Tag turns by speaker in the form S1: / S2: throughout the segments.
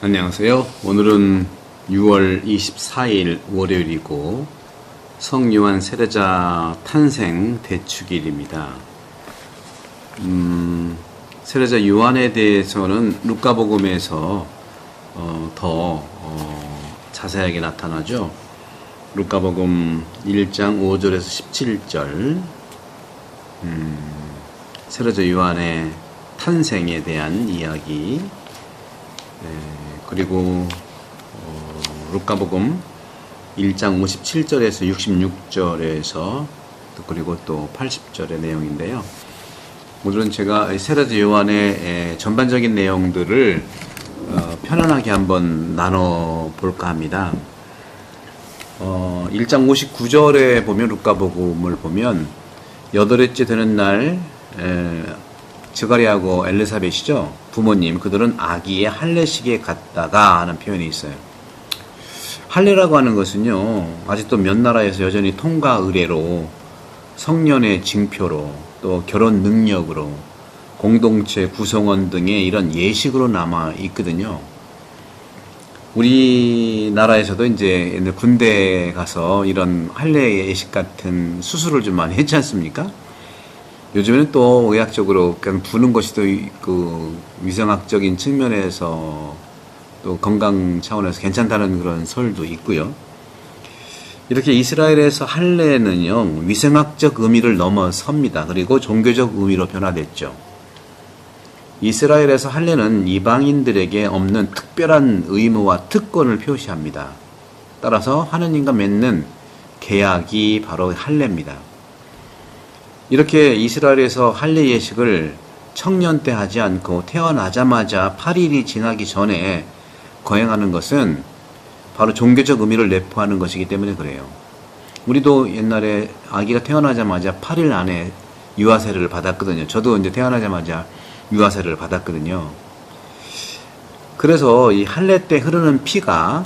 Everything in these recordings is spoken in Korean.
S1: 안녕하세요. 오늘은 6월 24일 월요일이고 성요한 세례자 탄생 대축일입니다. 세례자 요한에 대해서는 루카복음에서 더 자세하게 나타나죠. 루카복음 1장 5절에서 17절 세례자 요한의 탄생에 대한 이야기, 그리고 루카복음 1장 57절에서 66절에서 그리고 또 80절의 내용인데요. 오늘은 제가 세례자 요한의 전반적인 내용들을 편안하게 한번 나눠볼까 합니다. 1장 59절에 보면, 루카복음을 보면 여덟째 되는 날 저가리하고 엘리사벳이죠, 부모님, 그들은 아기의 할례식에 갔다가 하는 표현이 있어요. 할례라고 하는 것은요, 아직도 몇 나라에서 여전히 통과 의례로, 성년의 징표로, 또 결혼 능력으로, 공동체 구성원 등의 이런 예식으로 남아 있거든요. 우리나라에서도 이제 군대 가서 이런 할례 예식 같은 수술을 좀 많이 했지 않습니까? 요즘에는 또 의학적으로 그냥 부는 것이 또 그 위생학적인 측면에서 또 건강 차원에서 괜찮다는 그런 설도 있고요. 이렇게 이스라엘에서 할례는요, 위생학적 의미를 넘어섭니다. 그리고 종교적 의미로 변화됐죠. 이스라엘에서 할례는 이방인들에게 없는 특별한 의무와 특권을 표시합니다. 따라서 하느님과 맺는 계약이 바로 할례입니다. 이렇게 이스라엘에서 할례 예식을 청년 때 하지 않고 태어나자마자 8일이 지나기 전에 거행하는 것은 바로 종교적 의미를 내포하는 것이기 때문에 그래요. 우리도 옛날에 아기가 태어나자마자 8일 안에 유아세례를 받았거든요. 저도 이제 태어나자마자 유아세례를 받았거든요. 그래서 이 할례 때 흐르는 피가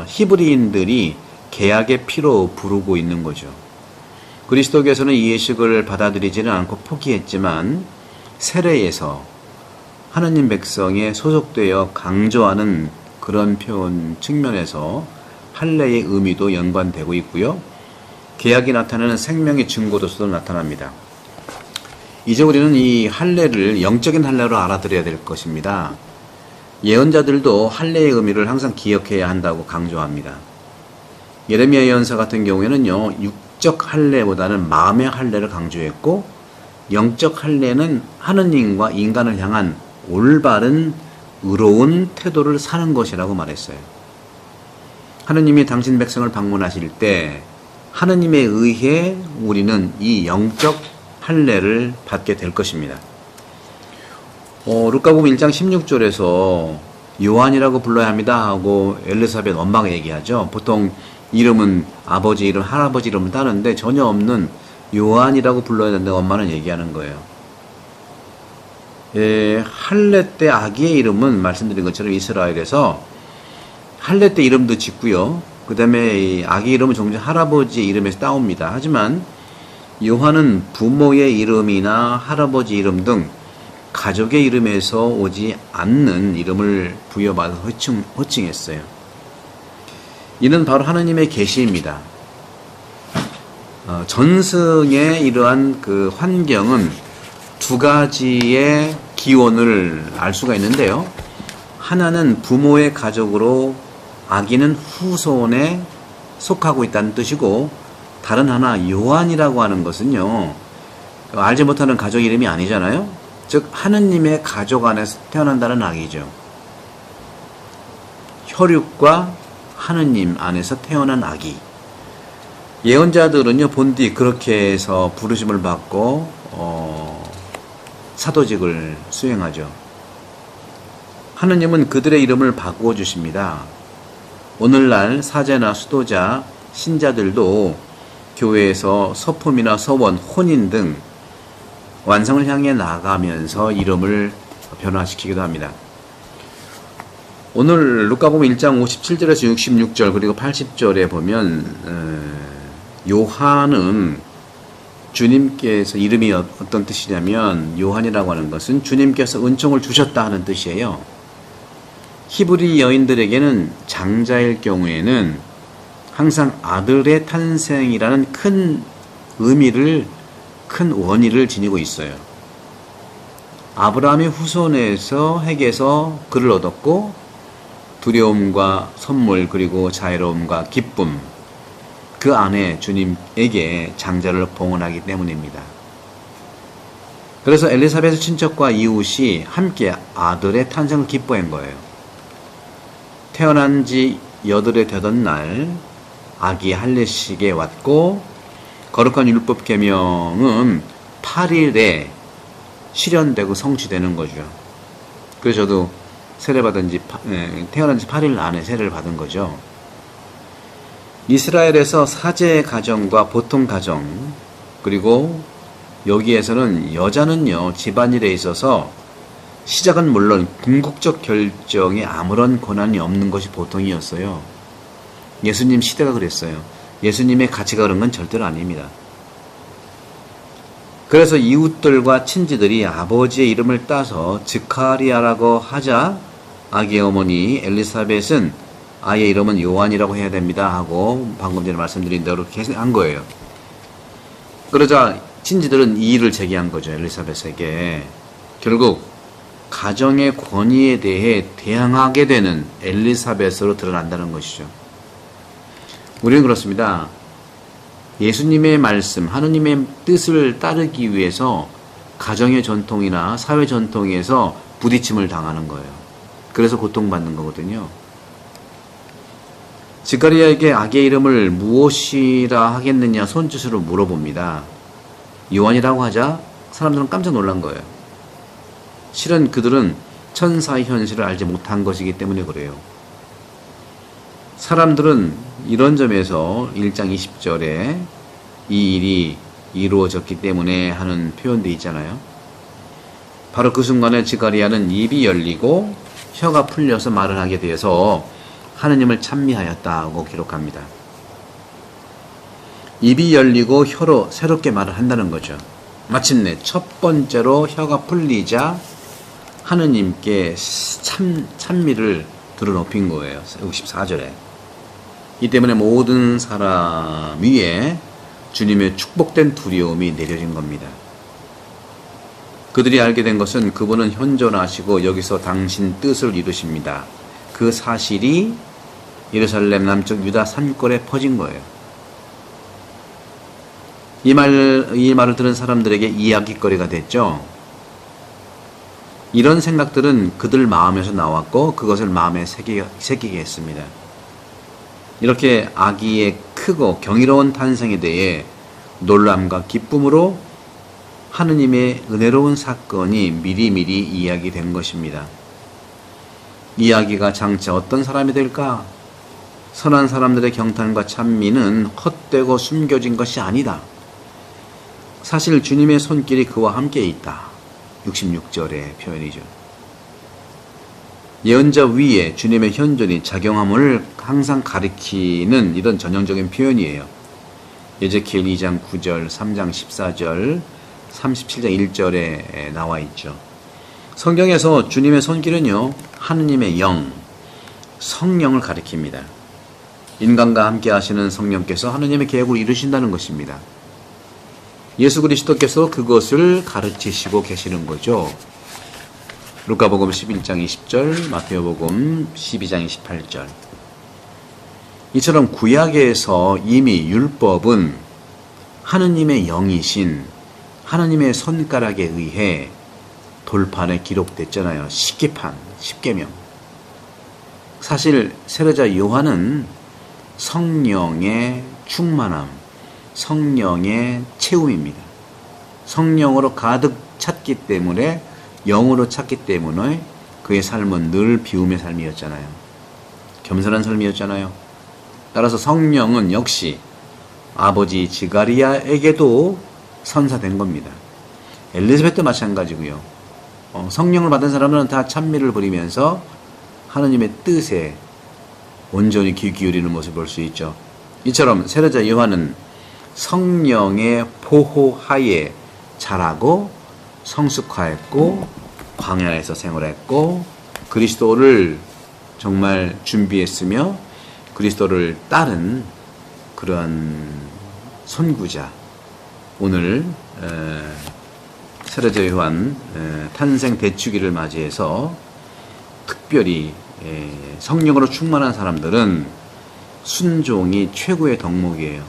S1: 히브리인들이 계약의 피로 부르고 있는 거죠. 그리스도교에서는 이 예식을 받아들이지는 않고 포기했지만 세례에서 하느님 백성에 소속되어 강조하는 그런 표현 측면에서 할례의 의미도 연관되고 있고요. 계약이 나타내는 생명의 증거로서도 나타납니다. 이제 우리는 이 할례를 영적인 할례로 알아들여야 될 것입니다. 예언자들도 할례의 의미를 항상 기억해야 한다고 강조합니다. 예레미야 예언서 같은 경우에는요, 육적 할례보다는 마음의 할례를 강조했고, 영적 할례는 하느님과 인간을 향한 올바른 의로운 태도를 사는 것이라고 말했어요. 하느님이 당신 백성을 방문하실 때 하느님에 의해 우리는 이 영적 할례를 받게 될 것입니다. 루카복음 1장 16절에서 요한이라고 불러야 합니다 하고 엘리사벳 엄마가 얘기하죠. 보통 이름은 아버지 이름, 할아버지 이름을 따는데 전혀 없는 요한이라고 불러야 된다고 엄마는 얘기하는 거예요. 할례 때 아기의 이름은 말씀드린 것처럼 이스라엘에서 할례 때 이름도 짓고요. 그 다음에 아기 이름은 종종 할아버지 이름에서 따옵니다. 하지만 요한은 부모의 이름이나 할아버지 이름 등 가족의 이름에서 오지 않는 이름을 부여받아서 호칭했어요. 이는 바로 하느님의 계시입니다. 전승의 이러한 그 환경은 두 가지의 기원을 알 수가 있는데요. 하나는 부모의 가족으로 아기는 후손에 속하고 있다는 뜻이고, 다른 하나 요한이라고 하는 것은요, 알지 못하는 가족 이름이 아니잖아요. 즉 하느님의 가족 안에서 태어난다는 아기죠. 혈육과 하느님 안에서 태어난 아기. 예언자들은요, 본디 그렇게 해서 부르심을 받고 사도직을 수행하죠. 하느님은 그들의 이름을 바꾸어 주십니다. 오늘날 사제나 수도자, 신자들도 교회에서 서품이나 서원, 혼인 등 완성을 향해 나가면서 이름을 변화시키기도 합니다. 오늘 루카복음 1장 57절에서 66절 그리고 80절에 보면 요한은 주님께서, 이름이 어떤 뜻이냐면 요한이라고 하는 것은 주님께서 은총을 주셨다 하는 뜻이에요. 히브리 여인들에게는 장자일 경우에는 항상 아들의 탄생이라는 큰 의미를, 큰 원의를 지니고 있어요. 아브라함의 후손에서 핵에서 그를 얻었고 두려움과 선물 그리고 자유로움과 기쁨, 그 안에 주님에게 장자를 봉헌하기 때문입니다. 그래서 엘리사벳의 친척과 이웃이 함께 아들의 탄생을 기뻐한 거예요. 태어난 지 8해 되던 날 아기 할례식에 왔고 거룩한 율법 계명은 8일에 실현되고 성취되는 거죠. 그래서 저도 태어난 지 8일 안에 세례를 받은 거죠. 이스라엘에서 사제 가정과 보통 가정, 그리고 여기에서는 여자는요, 집안일에 있어서 시작은 물론 궁극적 결정에 아무런 권한이 없는 것이 보통이었어요. 예수님 시대가 그랬어요. 예수님의 가치가 그런 건 절대로 아닙니다. 그래서 이웃들과 친지들이 아버지의 이름을 따서 즈카리아라고 하자 아기의 어머니 엘리사벳은 아이의 이름은 요한이라고 해야 됩니다 하고 방금 전에 말씀드린 대로 그렇게 한 거예요. 그러자 친지들은 이의를 제기한 거죠. 엘리사벳에게. 결국 가정의 권위에 대해 대항하게 되는 엘리사벳으로 드러난다는 것이죠. 우리는 그렇습니다. 예수님의 말씀, 하느님의 뜻을 따르기 위해서 가정의 전통이나 사회 전통에서 부딪힘을 당하는 거예요. 그래서 고통받는 거거든요. 지카리아에게 아기의 이름을 무엇이라 하겠느냐 손짓으로 물어봅니다. 요한이라고 하자 사람들은 깜짝 놀란 거예요. 실은 그들은 천사의 현실을 알지 못한 것이기 때문에 그래요. 사람들은 이런 점에서 1장 20절에 이 일이 이루어졌기 때문에 하는 표현도 있잖아요. 바로 그 순간에 지카리아는 입이 열리고 혀가 풀려서 말을 하게 되어서 하느님을 찬미하였다고 기록합니다. 입이 열리고 혀로 새롭게 말을 한다는 거죠. 마침내 첫 번째로 혀가 풀리자 하느님께 찬미를 들어높인 거예요. 64절에. 이 때문에 모든 사람 위에 주님의 축복된 두려움이 내려진 겁니다. 그들이 알게 된 것은 그분은 현존하시고 여기서 당신 뜻을 이루십니다. 그 사실이 예루살렘 남쪽 유다 산골에 퍼진 거예요. 이 말을 들은 사람들에게 이야기거리가 됐죠. 이런 생각들은 그들 마음에서 나왔고 그것을 마음에 새기게 했습니다. 이렇게 아기의 크고 경이로운 탄생에 대해 놀람과 기쁨으로 하느님의 은혜로운 사건이 미리미리 이야기된 것입니다. 이야기가 장차 어떤 사람이 될까? 선한 사람들의 경탄과 찬미는 헛되고 숨겨진 것이 아니다. 사실 주님의 손길이 그와 함께 있다. 66절의 표현이죠. 예언자 위에 주님의 현존이 작용함을 항상 가리키는 이런 전형적인 표현이에요. 에제키엘 2장 9절, 3장 14절, 37장 1절에 나와 있죠. 성경에서 주님의 손길은요, 하느님의 영, 성령을 가리킵니다. 인간과 함께 하시는 성령께서 하느님의 계획을 이루신다는 것입니다. 예수 그리스도께서 그것을 가르치시고 계시는 거죠. 루카복음 11장 20절, 마태복음 12장 28절. 이처럼 구약에서 이미 율법은 하느님의 영이신 하느님의 손가락에 의해 돌판에 기록됐잖아요. 십계판, 십계명. 사실 세례자 요한은 성령의 충만함, 성령의 채움입니다. 성령으로 가득 찼기 때문에, 영으로 찼기 때문에 그의 삶은 늘 비움의 삶이었잖아요. 겸손한 삶이었잖아요. 따라서 성령은 역시 아버지 지가리아에게도 선사된 겁니다. 엘리사벳도 마찬가지고요. 성령을 받은 사람은 다 찬미를 부리면서 하느님의 뜻에 온전히 귀 기울이는 모습을 볼 수 있죠. 이처럼 세례자 요한은 성령의 보호하에 자라고 성숙하였고 광야에서 생활했고 그리스도를 정말 준비했으며 그리스도를 따른 그러한 선구자, 오늘 세례자 요한 탄생 대축일을 맞이해서 특별히 성령으로 충만한 사람들은 순종이 최고의 덕목이에요.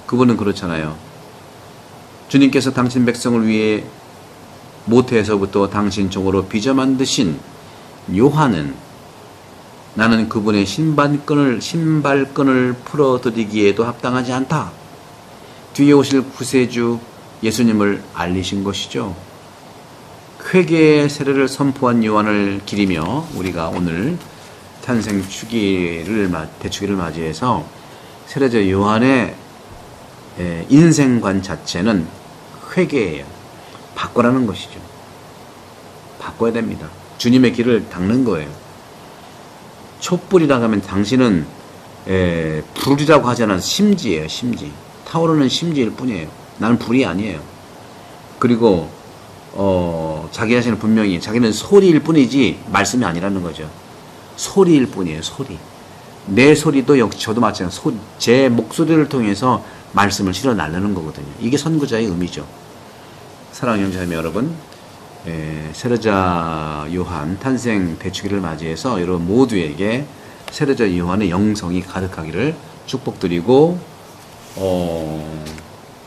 S1: 그분은 그렇잖아요. 주님께서 당신 백성을 위해 모태에서부터 당신 종으로 빚어 만드신 요한은 나는 그분의 신발끈을 풀어드리기에도 합당하지 않다. 뒤에 오실 구세주 예수님을 알리신 것이죠. 회개의 세례를 선포한 요한을 기리며 우리가 오늘 탄생 대축일을 맞이해서 세례자 요한의 인생관 자체는 회개예요. 바꿔라는 것이죠. 바꿔야 됩니다. 주님의 길을 닦는 거예요. 촛불이라고 하면 당신은 불이라고 하지 않아서 심지예요. 심지. 타오르는 심지일 뿐이에요. 나는 불이 아니에요. 그리고 자기 자신은 분명히 자기는 소리일 뿐이지 말씀이 아니라는 거죠. 소리일 뿐이에요. 소리. 내 소리도 역시 저도 마찬가지로 제 목소리를 통해서 말씀을 실어 날르는 거거든요. 이게 선구자의 의미죠. 사랑하는 형제자매 여러분, 세례자 요한 탄생 대축일을 맞이해서 여러분 모두에게 세례자 요한의 영성이 가득하기를 축복드리고,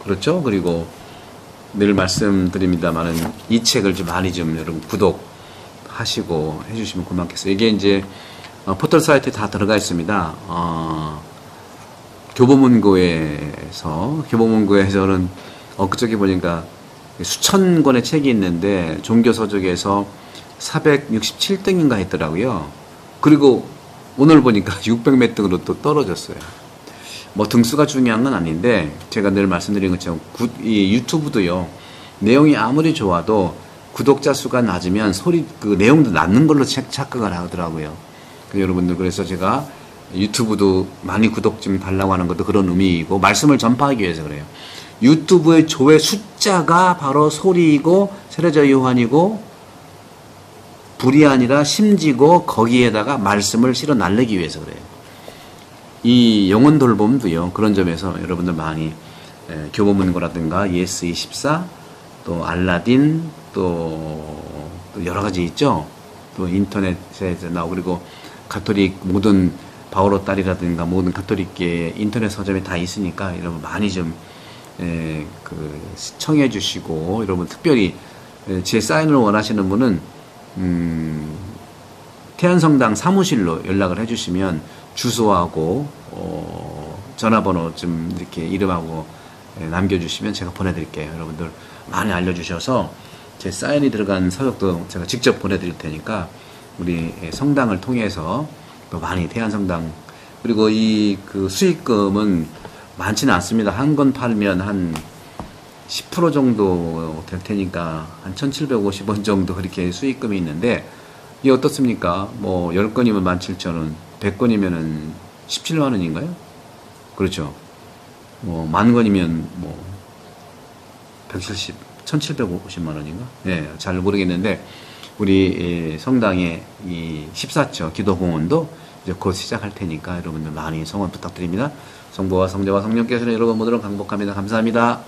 S1: 그렇죠. 그리고 늘 말씀드립니다만은 이 책을 좀 많이 좀 여러분 구독하시고 해주시면 고맙겠어요. 이게 이제 포털 사이트에 다 들어가 있습니다. 교보문고에서는 그저께 보니까 수천 권의 책이 있는데 종교서적에서 467등인가 했더라고요. 그리고 오늘 보니까 600몇 등으로 또 떨어졌어요. 뭐 등수가 중요한 건 아닌데 제가 늘 말씀드린 것처럼 이 유튜브도요. 내용이 아무리 좋아도 구독자 수가 낮으면 그 내용도 낮는 걸로 착각을 하더라고요. 여러분들 그래서 제가 유튜브도 많이 구독 좀 달라고 하는 것도 그런 의미이고 말씀을 전파하기 위해서 그래요. 유튜브의 조회 숫자가 바로 소리이고 세례자 요한이고 불이 아니라 심지고 거기에다가 말씀을 실어 날리기 위해서 그래요. 이 영혼 돌봄도요. 그런 점에서 여러분들 많이 교보문고라든가 예스24 또 알라딘 또 여러 가지 있죠. 또 인터넷에 나오고 그리고 가톨릭 모든 바오로 딸이라든가 모든 가톨릭계 인터넷 서점에 다 있으니까 여러분 많이 좀 시청해 주시고 여러분 특별히 제 사인을 원하시는 분은 태안성당 사무실로 연락을 해주시면 주소하고 전화번호 좀 이렇게 이름하고 남겨주시면 제가 보내드릴게요. 여러분들 많이 알려주셔서 제 사인이 들어간 서적도 제가 직접 보내드릴 테니까 우리 성당을 통해서 또 많이 태안성당 그리고 그 수익금은 많지는 않습니다. 한 권 팔면 한 10% 정도 될 테니까 한 1,750원 정도 그렇게 수익금이 있는데 이게 어떻습니까? 뭐 10건이면 17,000원, 100건이면은 17만 원인가요? 그렇죠. 뭐 10,000건이면 뭐 1,750만 원인가? 네, 잘 모르겠는데 우리 성당의 이 14처 기도공원도 이제 곧 시작할 테니까 여러분들 많이 성원 부탁드립니다. 성부와 성자와 성령께서는 여러분 모두를 강복합니다. 감사합니다.